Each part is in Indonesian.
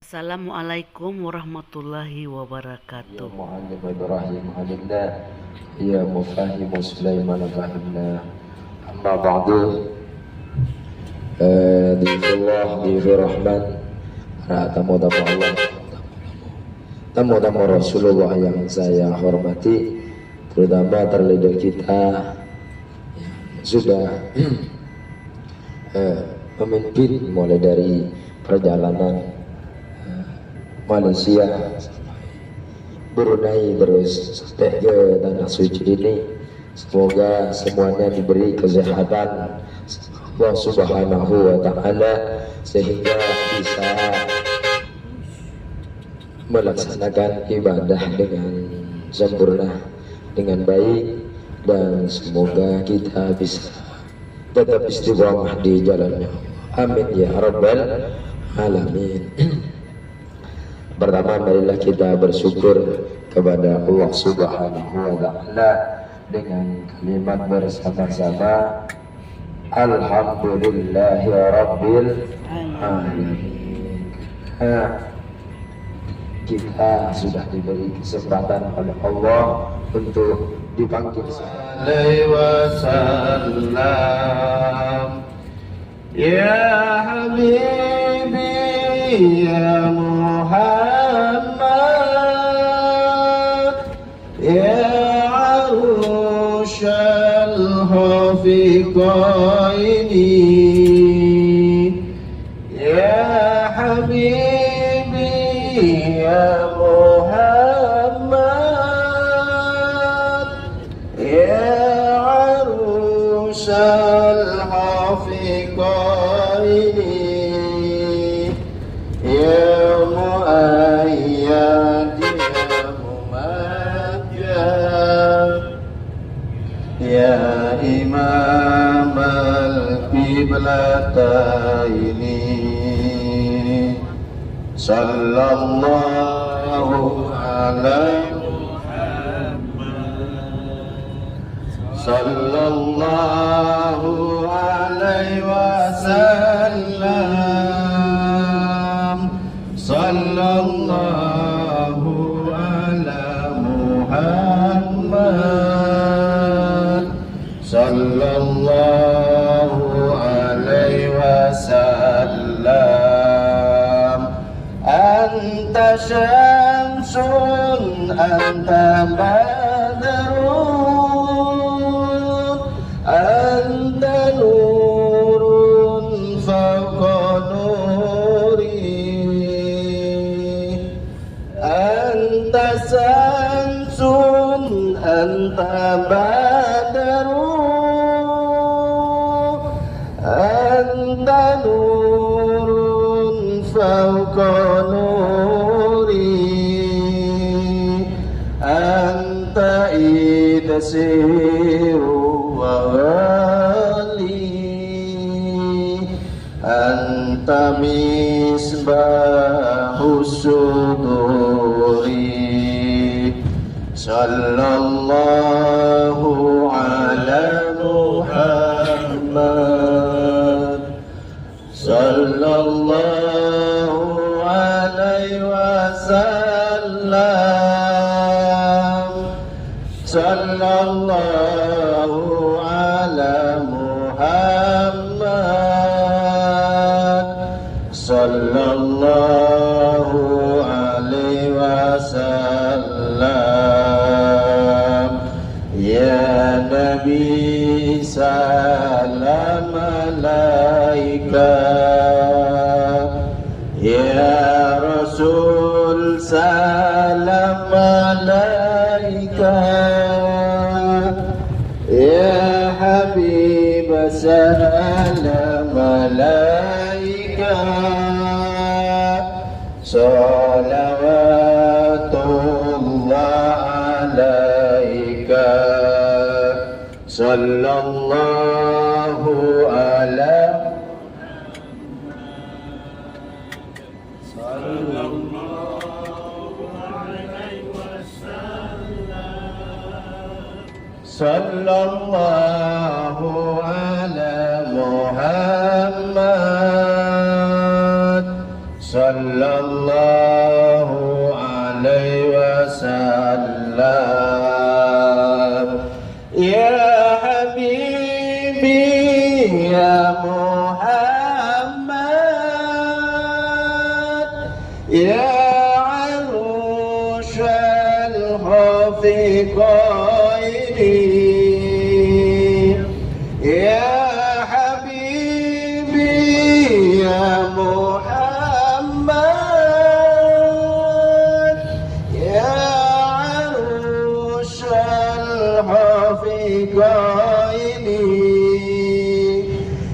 Assalamualaikum warahmatullahi wabarakatuh. Ya Muallim Ibrahim alimna, ya Mufahim Sulaiman fahimna. Amma ba'du, di Allah, di Rahman, tamu-tamu Allah, tamu-tamu Rasulullah yang saya hormati, terutama terlebih kita yang sudah memimpin mulai dari perjalanan Malaysia, Brunei, terus sampai ke tanah suci ini. Semoga semuanya diberi kesehatan Allah Subhanahu wa Ta'ala sehingga bisa melaksanakan ibadah dengan sempurna, dengan baik, dan semoga kita bisa tetap istiqomah di jalannya. Amin ya rabbal alamin. Pertama, marilah kita bersyukur kepada Allah Subhanahu wa Ta'ala dengan kalimat bersama-sama Alhamdulillahi Rabbil Alamin. Kita sudah diberi kesempatan oleh Allah untuk dipanggil alaihi wasallam. Ya Habibi ya Muhammad, ya arushal hafiqaini, ya habibi ya Muhammad, ya arushal hafiqaini, ya muayyad ya mumajjad, ya imam al-qiblataini, sallallahu alaihi sallallahu alaihi wasallam, sallallahu ala Muhammad, sallallahu alaihi wasallam. Anta syamsun anta badrun anta nurun fawqa nuri, anta samsun anta badrun anta nurun fawqa nuri, anta idasiru wa wali, anta misbahu suduri, sallallahu ala Muhammad, sallallahu alaihi wasallam, sallallahu ala Muhammad, sallallahu alaihi wasallam. Ya Nabi salam alaika, ya Rasul salam alaika, ya Habib salam alaika, salawatullah alaika, sallallahu ala sallallahu ala Muhammad, sallallahu sallallahu alaihi wasallam. Ya Habibi ya Muhammad, ya arushal khafiqaini, ya Habibi ya Muhammad, ya arushal khafiqaini,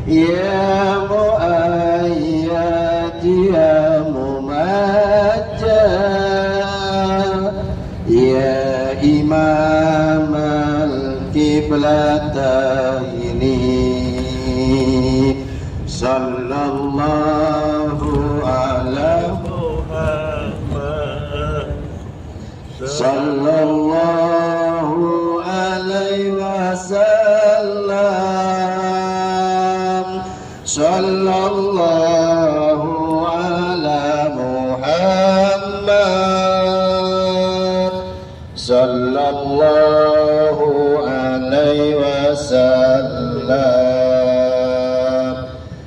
ya muayyad ya mumajjad, ya imam al-qiblataini, sallallahu ala Muhammad, sallallahu alaihi wasallam, sallallahu ala Muhammad, sallallahu alaihi wasallam.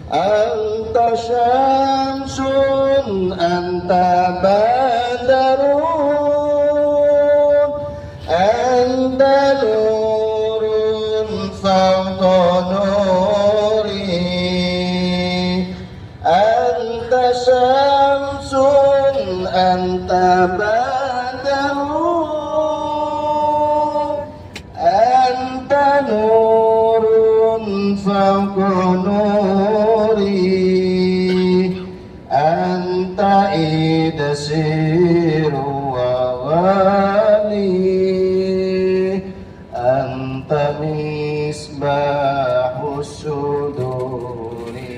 Anta syamsun anta badarun, anta nurun fawqa nuri, anta syamsun anta badarun, anta nurun fawqa nuri, anta idsiru wa wali, anta misbahus suduri.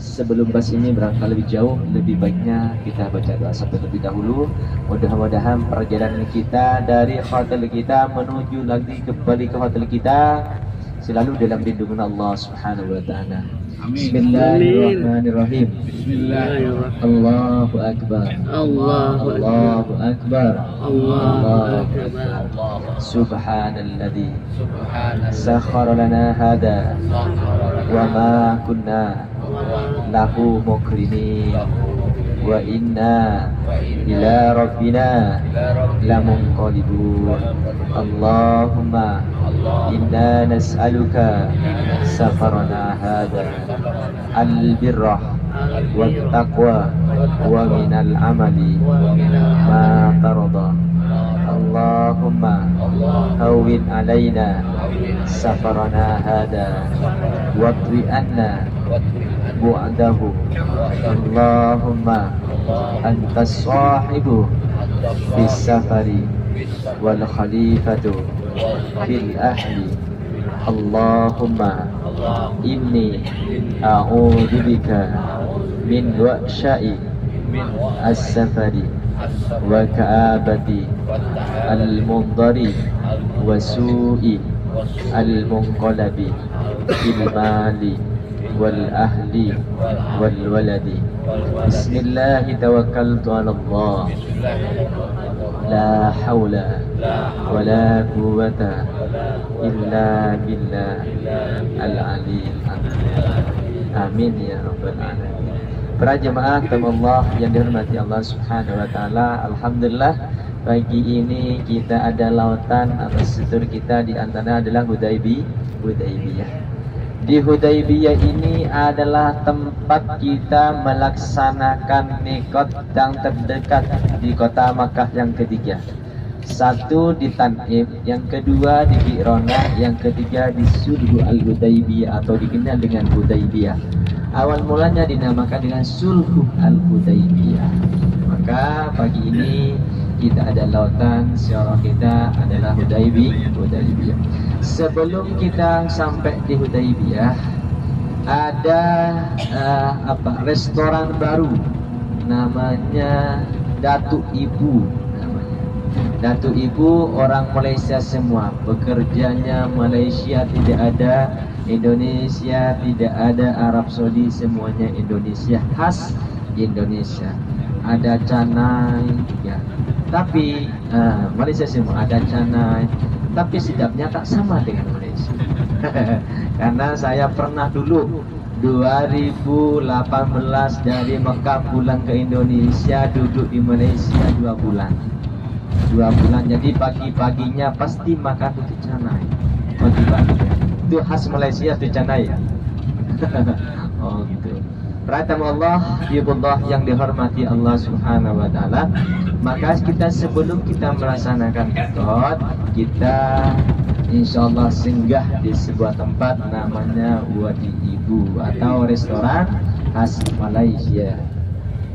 Sebelum bahas ini berangkat lebih jauh, lebih baiknya kita baca doa sampai terlebih dahulu. Mudah-mudahan perjalanan kita dari hotel kita menuju lagi kembali ke hotel kita selalu dalam lindungan Allah Subhanahu wa taala. Bismillahirrahmanirrahim. Bismillahirrahmanirrahim. Allahu akbar. Allahu Allahu akbar. Allahu akbar. Subhanalladzi sakhkhara lana hada wa ma kunna lahu muqrinin wa inna ila rabbina lamunqalibun. Allahumma inna nas'aluka safarana hada al-birra wat taqwa wa minal amali ma tarda. Allahumma hawwin alaina safarana hada watwi anna bu'dahu. Allahumma antas sahibu bis safari wal khalifatu fil ahli. Allahumma inni a'udzubika min wa'sya'i as-safari wa ka'abati al-mundari wa su'i al-munqalabi fil mali wal ahli wal waladi. Bismillah tawakkaltu ala Allah, la hawla wa la quwwata illa billah al-aliyyil azim. Amin ya rabbal alamin. Para jemaah Allah yang dihormati Allah Subhanahu wa taala, alhamdulillah pagi ini kita ada lautan atau setur kita di antara adalah Hudaybiyah. Di Hudaybiyah ini adalah tempat kita melaksanakan mikot yang terdekat di kota Makkah yang ketiga. Satu di Tan'im, yang kedua di Qiranah, yang ketiga di Sulhu Al-Hudaybiyah atau dikenal dengan Hudaybiyah. Awal mulanya dinamakan dengan Sulhu Al-Hudaybiyah. Maka pagi ini kita ada lautan, syarah kita adalah Hudaybiyah. Sebelum kita sampai di Hudaybiyah, ada restoran baru namanya Datuk Ibu. Datuk Ibu orang Malaysia semua, bekerjanya Malaysia, tidak ada Indonesia, tidak ada Arab Saudi, semuanya Indonesia, khas Indonesia, ada canai ya. Tapi Malaysia semua ada canai, tapi sedapnya tak sama dengan Malaysia. Karena saya pernah dulu 2018 dari Mekah pulang ke Indonesia, duduk di Malaysia 2 bulan. 2 bulan, jadi pagi-paginya pasti makan roti canai. Pagi-paginya. Itu khas Malaysia itu canai ya. Oh gitu. Perhatian Allah, ibullah yang dihormati Allah Subhanahu wa taala. Maka kita sebelum kita melaksanakan Qad, kita insyaallah singgah di sebuah tempat namanya Wadi Ibu atau restoran khas Malaysia,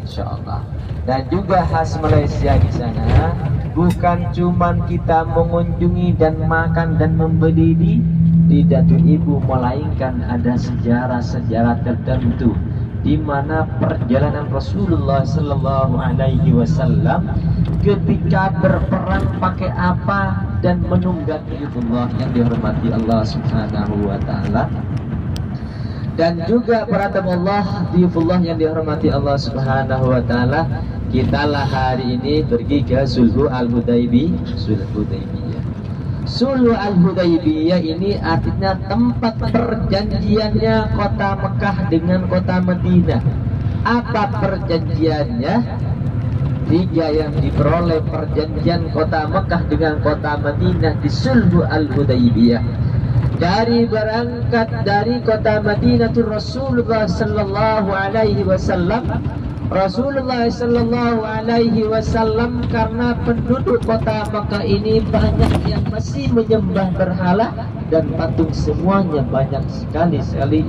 insyaallah. Dan juga khas Malaysia di sana bukan cuman kita mengunjungi dan makan dan membeli di Datuk Ibu, melainkan ada sejarah-sejarah tertentu di mana perjalanan Rasulullah Sallallahu Alaihi Wasallam ketika berperang pakai apa dan menunggang Ibullah yang dihormati Allah Subhanahu Wa Taala. Dan juga perhatian Allah, Ibullah yang dihormati Allah Subhanahu Wa Taala, kitalah hari ini pergi ke Sulhu Al-Hudaybiyah. Sulhu Al-Hudaybiyah ini artinya tempat perjanjiannya kota Mekah dengan kota Madinah. Apa perjanjiannya? 3 yang diperoleh perjanjian kota Mekah dengan kota Madinah di Sulhu Al-Hudaybiyah. Dari berangkat dari kota Madinah Rasulullah Sallallahu Alaihi Wasallam, Rasulullah Sallallahu Alaihi Wasallam, karena penduduk kota Makkah ini banyak yang masih menyembah berhala dan patung, semuanya banyak sekali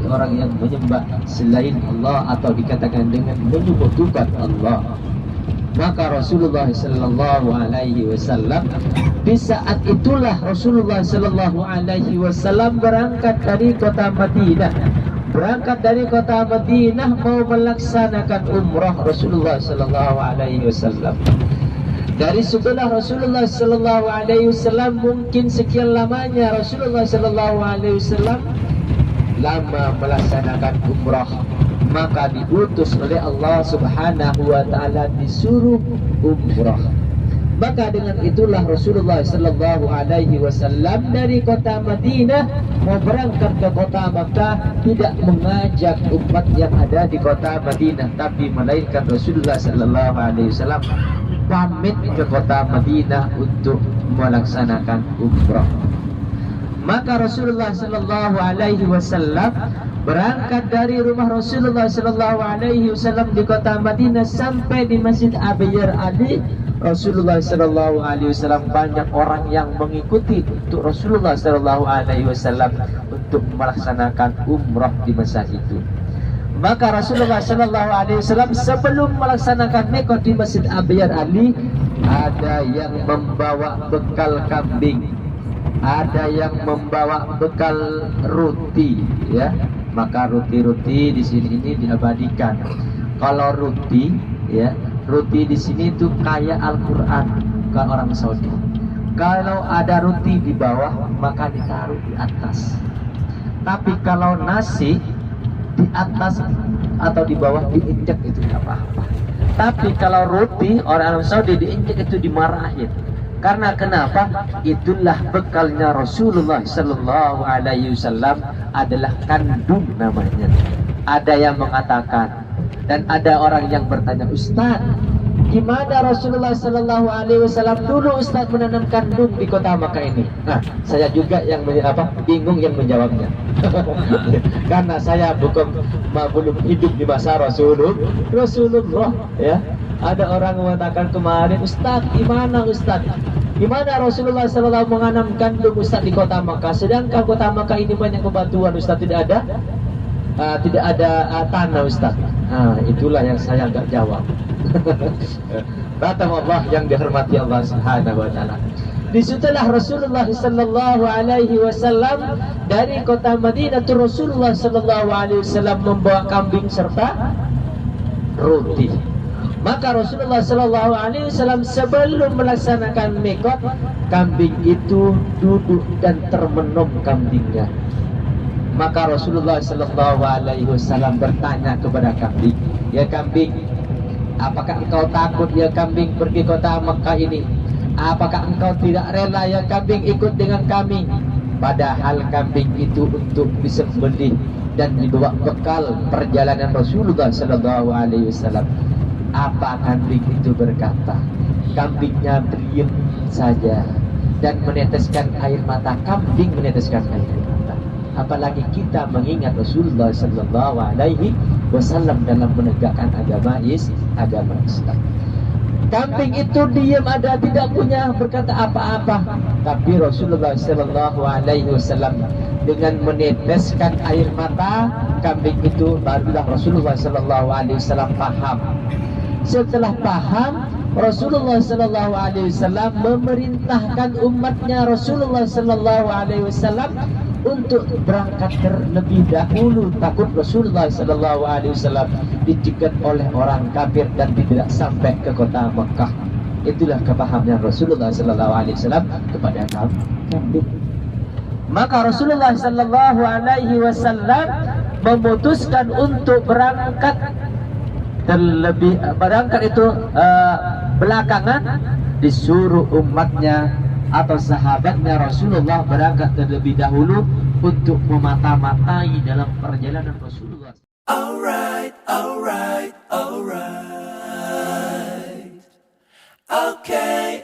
orang yang menyembah selain Allah atau dikatakan dengan menyekutukan Allah. Maka Rasulullah Sallallahu Alaihi Wasallam di saat itulah Rasulullah Sallallahu Alaihi Wasallam berangkat dari kota Madinah. Berangkat dari kota Madinah mau melaksanakan umrah Rasulullah Sallallahu Alaihi Wasallam. Dari setelah Rasulullah Sallallahu Alaihi Wasallam mungkin sekian lamanya Rasulullah Sallallahu Alaihi Wasallam lama melaksanakan umrah, maka diutus oleh Allah Subhanahu Wa Taala disuruh umrah. Maka dengan itulah Rasulullah Sallallahu Alaihi Wasallam dari kota Madinah mau berangkat ke kota Makkah, tidak mengajak umat yang ada di kota Madinah, tapi melainkan Rasulullah Sallallahu Alaihi Wasallam pamit ke kota Madinah untuk melaksanakan umrah. Maka Rasulullah Sallallahu Alaihi Wasallam berangkat dari rumah Rasulullah Sallallahu Alaihi Wasallam di kota Madinah sampai di Masjid Abiyar Ali. Rasulullah Sallallahu Alaihi Wasallam banyak orang yang mengikuti untuk Rasulullah Sallallahu Alaihi Wasallam untuk melaksanakan umrah di masa itu. Maka Rasulullah Sallallahu Alaihi Wasallam sebelum melaksanakan miqat di Masjid Abiyar Ali, ada yang membawa bekal kambing, ada yang membawa bekal roti, ya. Maka roti-roti di sini ini diabadikan. Kalau roti, ya, roti di sini itu kayak Al-Quran ke orang Saudi. Kalau ada roti di bawah, maka ditaruh di atas. Tapi kalau nasi di atas atau di bawah diinjak itu tidak apa-apa. Tapi kalau roti orang Saudi diinjak itu dimarahin. Karena kenapa? Itulah bekalnya Rasulullah Sallallahu Alaihi Wasallam, adalah kandung namanya. Ada yang mengatakan dan ada orang yang bertanya, Ustaz, gimana Rasulullah Sallallahu Alaihi Wasallam dulu Ustaz menanam kandung di kota Makkah ini? Nah, saya juga yang bingung yang menjawabnya. Karena saya belum hidup di masa Rasulullah, ya. Ada orang mengatakan kemarin, Ustaz, gimana Ustaz? Gimana Rasulullah Sallallahu menanam kandung Ustaz di kota Makkah? Sedangkan kota Makkah ini banyak bebatuan Ustaz, tidak ada tanah Ustaz. Itulah yang saya enggak jawab. Kata Allah yang dihormati Allah Subhanahu Wa Taala. Disitulah Rasulullah Sallallahu Alaihi Wasallam dari kota Madinah Rasulullah Sallallahu Alaihi Wasallam membawa kambing serta roti. Maka Rasulullah Sallallahu Alaihi Wasallam sebelum melaksanakan miqat, kambing itu duduk dan termenung kambingnya. Maka Rasulullah Sallallahu Alaihi Wasallam bertanya kepada kambing, ya kambing, Apakah engkau takut ya kambing pergi kota Mekah ini? Apakah engkau tidak rela ya kambing ikut dengan kami? Padahal kambing itu untuk disembelih dan dibawa bekal perjalanan Rasulullah sallallahu alaihi wasallam. Apa kambing itu berkata? Kambingnya diam saja dan meneteskan air mata. Kambing meneteskan air mata. Apalagi kita mengingat Rasulullah sallallahu alaihi wasallam dalam menegakkan agama Islam. Kambing itu diam ada, tidak punya berkata apa-apa. Tapi Rasulullah sallallahu alaihi wasallam dengan meneteskan air mata kambing itu, barulah Rasulullah sallallahu alaihi wasallam paham. Setelah paham, Rasulullah sallallahu alaihi wasallam memerintahkan umatnya Rasulullah sallallahu alaihi wasallam untuk berangkat terlebih dahulu. Takut Rasulullah sallallahu alaihi wasallam dicegat oleh orang kafir dan tidak sampai ke kota Mekah. Itulah kepahaman Rasulullah sallallahu alaihi wasallam kepada kambing. Maka Rasulullah sallallahu alaihi wasallam memutuskan untuk berangkat itu belakangan, disuruh umatnya atau sahabatnya Rasulullah berangkat terlebih dahulu untuk memata-matai dalam perjalanan Rasulullah. Alright. Okay.